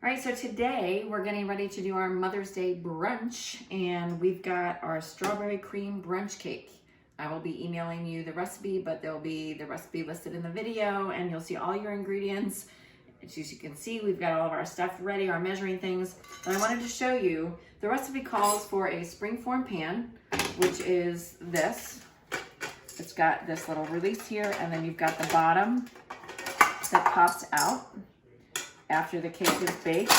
All right, so today we're getting ready to do our Mother's Day brunch, and we've got our strawberry cream brunch cake. I will be emailing you the recipe, but there'll be the recipe listed in the video, and you'll see all your ingredients. As you can see, we've got all of our stuff ready, our measuring things. And I wanted to show you, the recipe calls for a springform pan, which is this. It's got this little release here, and then you've got the bottom that pops out after the cake is baked,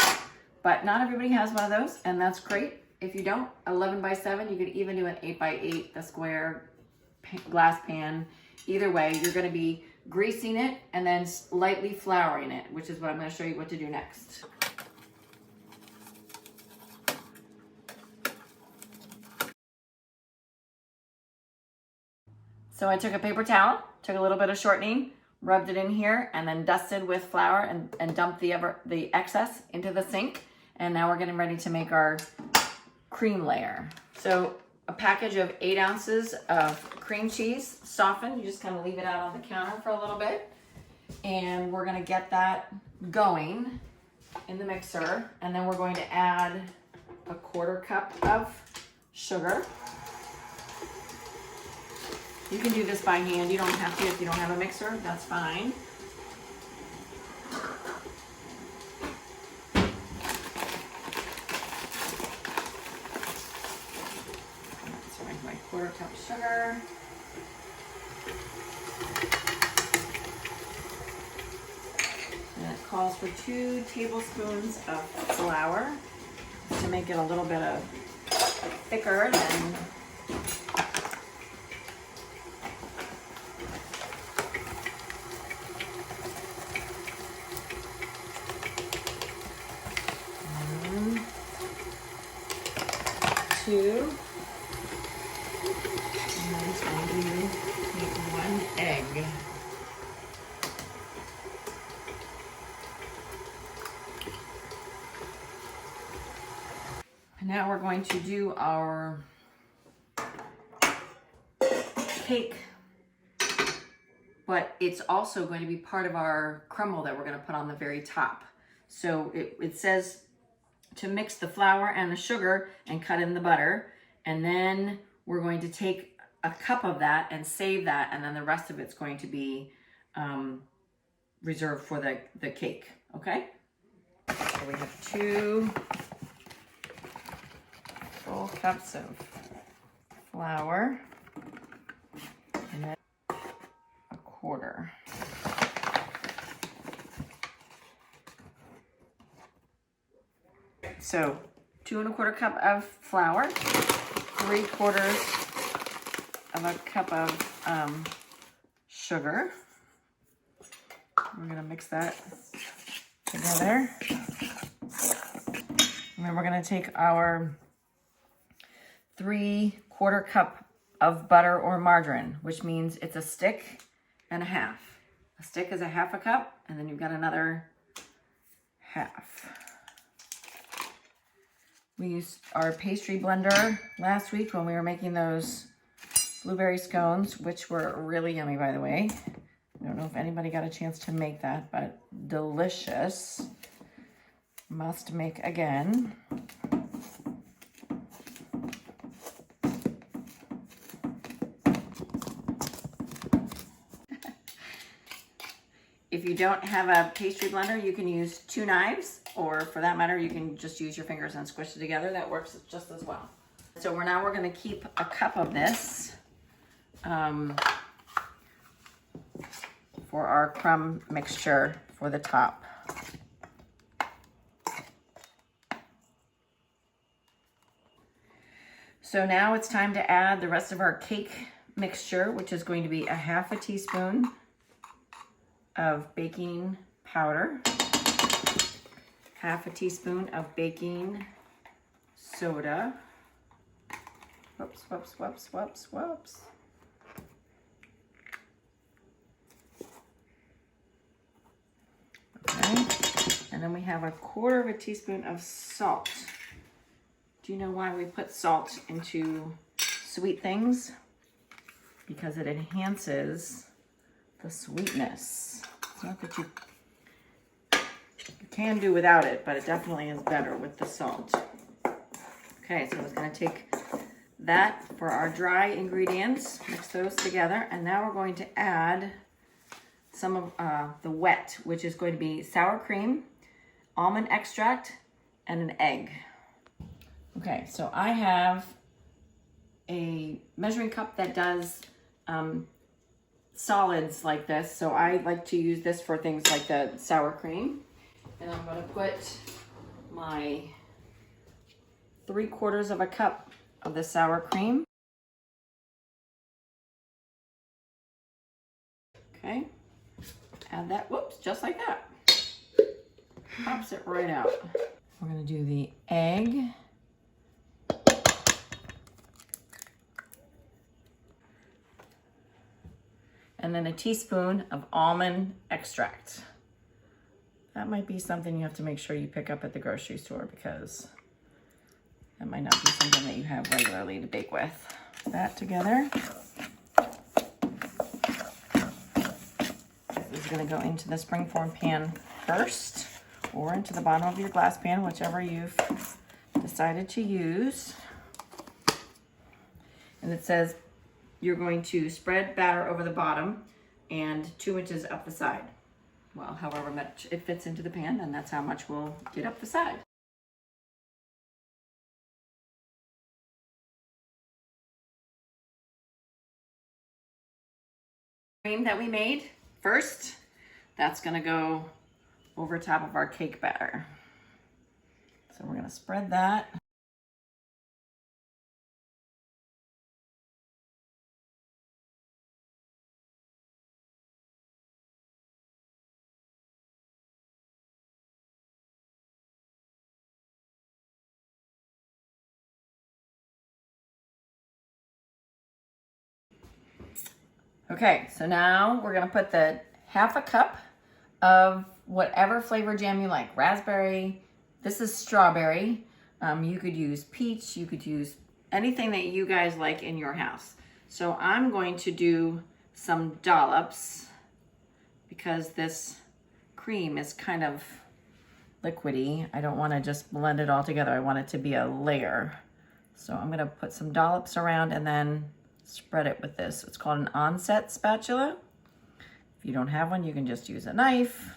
but not everybody has one of those, and that's great. If you don't, 11 by 7, you could even do an 8 by 8, the square glass pan. Either way, you're going to be greasing it and then lightly flouring it, which is what I'm going to show you what to do next. So I took a paper towel, took a little bit of shortening, rubbed it in here, and then dusted with flour and dumped the excess into the sink. And now we're getting ready to make our cream layer. So a package of 8 ounces of cream cheese, softened. You just kind of leave it out on the counter for a little bit. And we're gonna get that going in the mixer. And then we're going to add a 1/4 cup of sugar. You can do this by hand. You don't have to if you don't have a mixer. That's fine. So my 1/4 cup of sugar. And it calls for 2 tablespoons of flour to make it a little bit of thicker than two, and I'm just going to make 1 egg. And now we're going to do our cake, but it's also going to be part of our crumble that we're going to put on the very top. So it says to mix the flour and the sugar and cut in the butter. And then we're going to take a cup of that and save that. And then the rest of it's going to be reserved for the cake, okay? So we have 2 full cups of flour and then 1/4. So 2 1/4 cup of flour, 3/4 of a cup of sugar. We're gonna mix that together. And then we're gonna take our 3/4 cup of butter or margarine, which means it's a stick and a half. A stick is a 1/2 cup, and then you've got another half. We used our pastry blender last week when we were making those blueberry scones, which were really yummy, by the way. I don't know if anybody got a chance to make that, but delicious. Must make again. If you don't have a pastry blender, you can use 2 knives, or for that matter, you can just use your fingers and squish it together. That works just as well. So we're going to keep a cup of this for our crumb mixture for the top. So now it's time to add the rest of our cake mixture, which is going to be a 1/2 teaspoon of baking powder, 1/2 teaspoon of baking soda. Whoops, whoops, whoops, whoops, whoops. Okay, and then we have 1/4 teaspoon of salt. Do you know why we put salt into sweet things? Because it enhances the sweetness. It's not that you You can do without it, but it definitely is better with the salt. Okay, so I'm just gonna take that for our dry ingredients, mix those together, and now we're going to add some of the wet, which is going to be sour cream, almond extract, and an egg. Okay, so I have a measuring cup that does solids like this, so I like to use this for things like the sour cream. And I'm going to put my 3/4 of a cup of the sour cream. Okay, add that, whoops, just like that. Pops it right out. We're going to do the egg. And then a teaspoon of almond extract. That might be something you have to make sure you pick up at the grocery store because that might not be something that you have regularly to bake with. That together. This is going to go into the springform pan first, or into the bottom of your glass pan, whichever you've decided to use. And it says you're going to spread batter over the bottom and 2 inches up the side. Well, however much it fits into the pan, then that's how much we'll get up the side. Cream that we made first, that's gonna go over top of our cake batter. So we're gonna spread that. Okay, so now we're gonna put the 1/2 cup of whatever flavor jam you like. Raspberry, this is strawberry. You could use peach, you could use anything that you guys like in your house. So I'm going to do some dollops because this cream is kind of liquidy. I don't wanna just blend it all together. I want it to be a layer. So I'm gonna put some dollops around and then spread it with this. It's called an onset spatula. If you don't have one, you can just use a knife.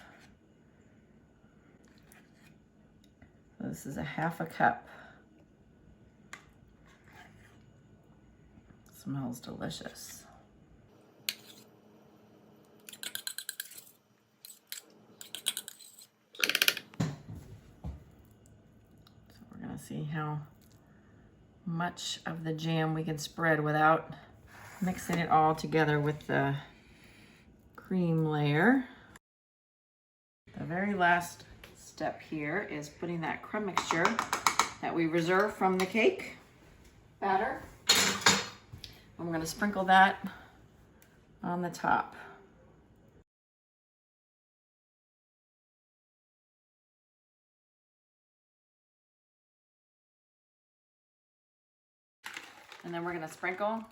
This is a 1/2 cup. Smells delicious. So we're gonna see how much of the jam we can spread without mixing it all together with the cream layer. The very last step here is putting that crumb mixture that we reserved from the cake batter. And we're going to sprinkle that on the top. And then we're going to sprinkle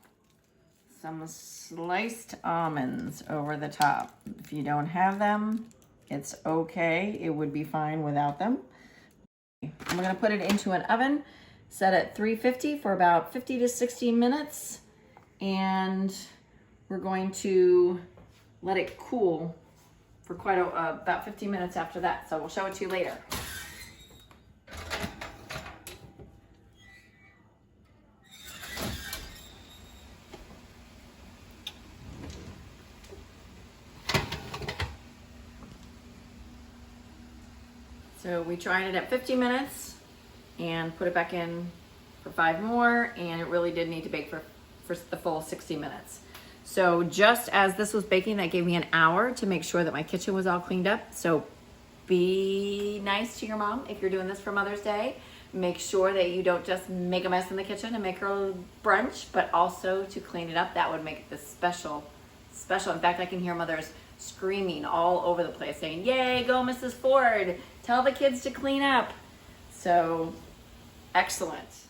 some sliced almonds over the top. If you don't have them, it's okay. It would be fine without them. I'm going to put it into an oven set at 350 for about 50 to 60 minutes. And we're going to let it cool for quite about 15 minutes after that. So we'll show it to you later. So we tried it at 50 minutes and put it back in for 5 more, and it really did need to bake for the full 60 minutes. So just as this was baking, that gave me an hour to make sure that my kitchen was all cleaned up. So be nice to your mom if you're doing this for Mother's Day. Make sure that you don't just make a mess in the kitchen and make her brunch, but also to clean it up. That would make it this special. In fact, I can hear mothers screaming all over the place saying, "Yay, go Mrs. Ford. Tell the kids to clean up." So excellent.